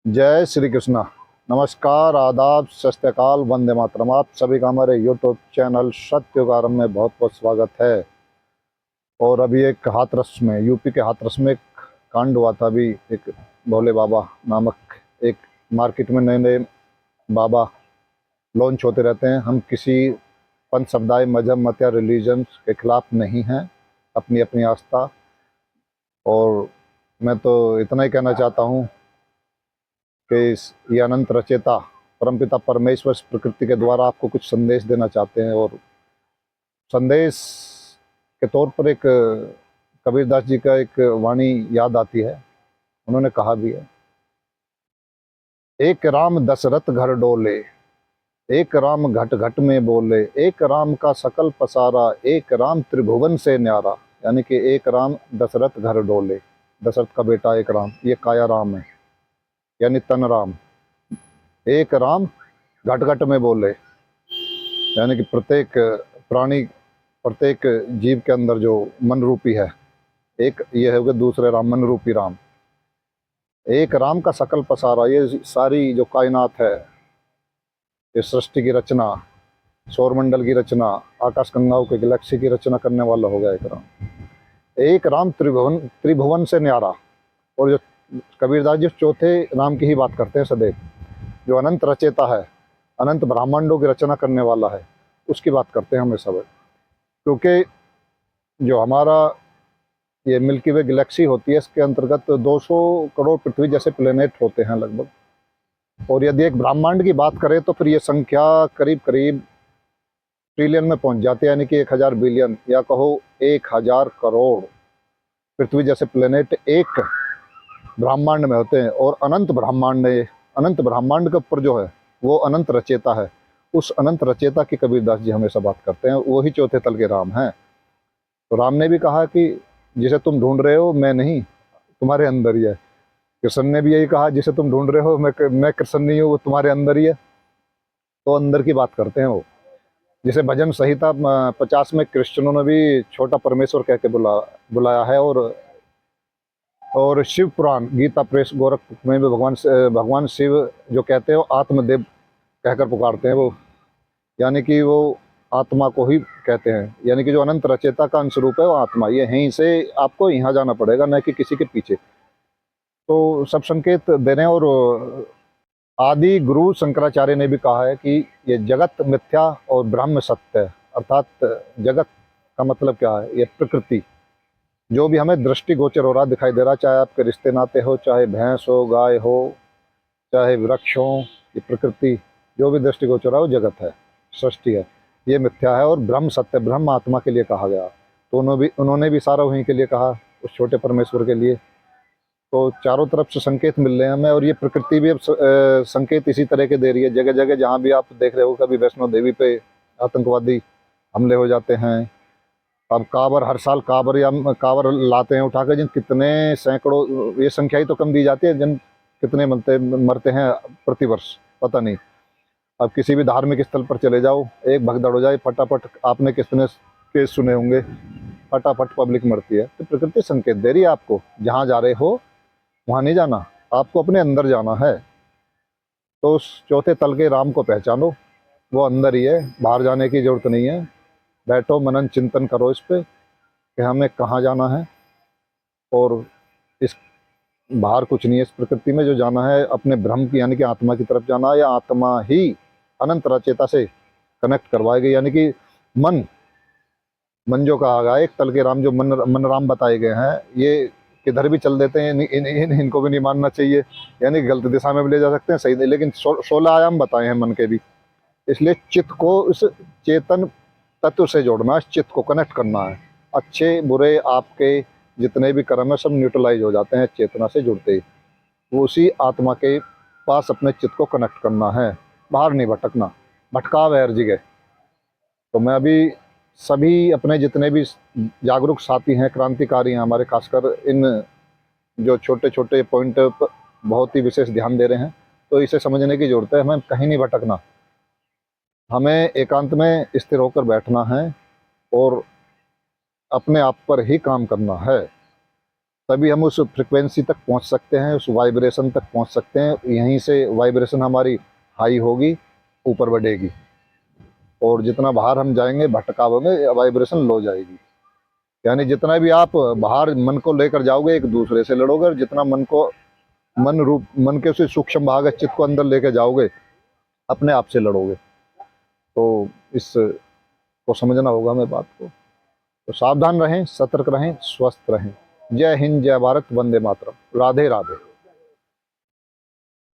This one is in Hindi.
जय श्री कृष्णा। नमस्कार, आदाब, सत श्री अकाल, वंदे मातरम। आप सभी का हमारे यूट्यूब चैनल सत्युगारम में बहुत बहुत स्वागत है। और अभी एक हाथरस में, यूपी के हाथरस में एक कांड हुआ था। अभी एक भोले बाबा नामक एक मार्केट में नए नए बाबा लॉन्च होते रहते हैं। हम किसी पंथ समुदाय, मजहब, मत या रिलीजन के खिलाफ नहीं हैं, अपनी अपनी आस्था। और मैं तो इतना ही कहना चाहता हूँ कि ये अनंत रचेता परमपिता परमेश्वर इस प्रकृति के द्वारा आपको कुछ संदेश देना चाहते हैं। और संदेश के तौर पर एक कबीरदास जी का एक वाणी याद आती है। उन्होंने कहा भी है, एक राम दशरथ घर डोले, एक राम घट घट में बोले, एक राम का सकल पसारा, एक राम त्रिभुवन से न्यारा। यानी कि एक राम दशरथ घर डोले, दशरथ का बेटा एक राम, ये काया राम है यानी तन राम। एक राम घट घट में बोले, यानी कि प्रत्येक प्राणी, प्रत्येक जीव के अंदर जो मन रूपी है, एक ये है कि दूसरे राम, मन रूपी राम। एक राम का सकल पसारा, ये सारी जो कायनात है, ये सृष्टि की रचना, सौरमंडल की रचना, आकाश गंगाओं के गैलेक्सी की रचना करने वाला हो गया एक राम। एक राम त्रिभुवन, त्रिभुवन से न्यारा। और जो कबीरदास जी चौथे राम की ही बात करते हैं सदैव, जो अनंत रचेता है, अनंत ब्रह्मांडों की रचना करने वाला है, उसकी बात करते हैं हमेशा। क्योंकि जो हमारा ये मिल्की वे गैलेक्सी होती है, इसके अंतर्गत 200 करोड़ पृथ्वी जैसे प्लेनेट होते हैं लगभग। और यदि एक ब्रह्मांड की बात करें तो फिर ये संख्या करीब करीब ट्रिलियन में पहुंच जाती है, यानी कि 1000 बिलियन, या कहो 1000 करोड़ पृथ्वी जैसे प्लेनेट एक ब्रह्मांड में होते हैं। और अनंत ब्रह्मांड, अनंत ब्रह्मांड के ऊपर जो है वो अनंत रचेता है। उस अनंत रचेता की कबीरदास जी हमेशा बात करते हैं, वही चौथे तल के राम हैं। तो राम ने भी कहा कि जिसे तुम ढूंढ रहे हो मैं नहीं, तुम्हारे अंदर ही है। कृष्ण ने भी यही कहा, जिसे तुम ढूंढ रहे हो मैं कृष्ण नहीं हूँ, वो तुम्हारे अंदर ही है। तो अंदर की बात करते हैं वो। जिसे भजन संहिता 50 में कृष्णों ने भी छोटा परमेश्वर कह के बुलाया है। और शिव पुराण गीता प्रेस गोरख में भी भगवान शिव जो कहते हैं वो आत्मदेव कहकर पुकारते हैं वो, यानी कि वो आत्मा को ही कहते हैं। यानी कि जो अनंत रचेता का अंश रूप है वो आत्मा, ये यहीं से आपको यहाँ जाना पड़ेगा, न कि किसी के पीछे। तो सब संकेत दे रहे हैं। और आदि गुरु शंकराचार्य ने भी कहा है कि ये जगत मिथ्या और ब्रह्म सत्य है। अर्थात जगत का मतलब क्या है? ये प्रकृति, जो भी हमें दृष्टिगोचर हो रहा, दिखाई दे रहा, चाहे आपके रिश्ते नाते हो, चाहे भैंस हो, गाय हो, चाहे वृक्ष हो, ये प्रकृति जो भी दृष्टिगोचर है वो जगत है, सृष्टि है, ये मिथ्या है। और ब्रह्म सत्य, ब्रह्म आत्मा के लिए कहा गया। तो उन्होंने भी सारा वहीं के लिए कहा, उस छोटे परमेश्वर के लिए। तो चारों तरफ से संकेत मिल रहे हैं हमें। और ये प्रकृति भी अब संकेत इसी तरह के दे रही है। जगह जगह जहाँ भी आप देख रहे हो, कभी वैष्णो देवी पे आतंकवादी हमले हो जाते हैं। अब कांवर, हर साल कांवर या कांवर लाते हैं उठा कर, जिन कितने सैकड़ों, ये संख्या ही तो कम दी जाती है, जिन कितने मरते हैं प्रतिवर्ष, पता नहीं। अब किसी भी धार्मिक स्थल पर चले जाओ, एक भगदड़ हो जाए, फटाफट, आपने कितने केस सुने होंगे, फटाफट पब्लिक मरती है। तो प्रकृति संकेत दे रही है आपको, जहाँ जा रहे हो वहाँ नहीं जाना, आपको अपने अंदर जाना है। तो उस चौथे तल के राम को पहचानो, वो अंदर ही है, बाहर जाने की जरूरत नहीं है। बैठो, मनन चिंतन करो इस पे कि हमें कहाँ जाना है। और इस बाहर कुछ नहीं है, इस प्रकृति में जो जाना है अपने ब्रह्म की, यानी कि आत्मा की तरफ जाना है। या आत्मा ही अनंत रचेता से कनेक्ट करवाएगी। यानी कि मन, मन जो कहा गया, एक तल के राम, जो मन राम बताए गए हैं, ये किधर भी चल देते हैं। इनको भी नहीं मानना चाहिए, यानी गलत दिशा में भी ले जा सकते हैं, सही नहीं। लेकिन 16 आयाम बताए हैं मन के भी। इसलिए चित्त को इस चेतन तत्व से जोड़ना, इस चित्त को कनेक्ट करना है। अच्छे बुरे आपके जितने भी कर्म है सब न्यूट्रलाइज हो जाते हैं चेतना से जुड़ते ही। वो उसी आत्मा के पास अपने चित्त को कनेक्ट करना है, बाहर नहीं भटकना। भटकाव है हर जगह। तो मैं अभी सभी अपने जितने भी जागरूक साथी हैं, क्रांतिकारी हैं हमारे, खासकर इन जो छोटे छोटे पॉइंट पर बहुत ही विशेष ध्यान दे रहे हैं। तो इसे समझने की जरूरत है, हमें कहीं नहीं भटकना, हमें एकांत में स्थिर होकर बैठना है और अपने आप पर ही काम करना है। तभी हम उस फ्रिक्वेंसी तक पहुंच सकते हैं, उस वाइब्रेशन तक पहुंच सकते हैं। यहीं से वाइब्रेशन हमारी हाई होगी, ऊपर बढ़ेगी, और जितना बाहर हम जाएंगे भटकावेंगे, वाइब्रेशन लो जाएगी। यानी जितना भी आप बाहर मन को लेकर जाओगे, एक दूसरे से लड़ोगे, और जितना मन के उसे सूक्ष्म भाग चित्त को अंदर लेकर जाओगे, अपने आप से लड़ोगे। तो इस को समझना होगा हमें बात को। तो सावधान रहें, सतर्क रहें, स्वस्थ रहें। जय हिंद, जय भारत, वंदे मातरम। राधे राधे।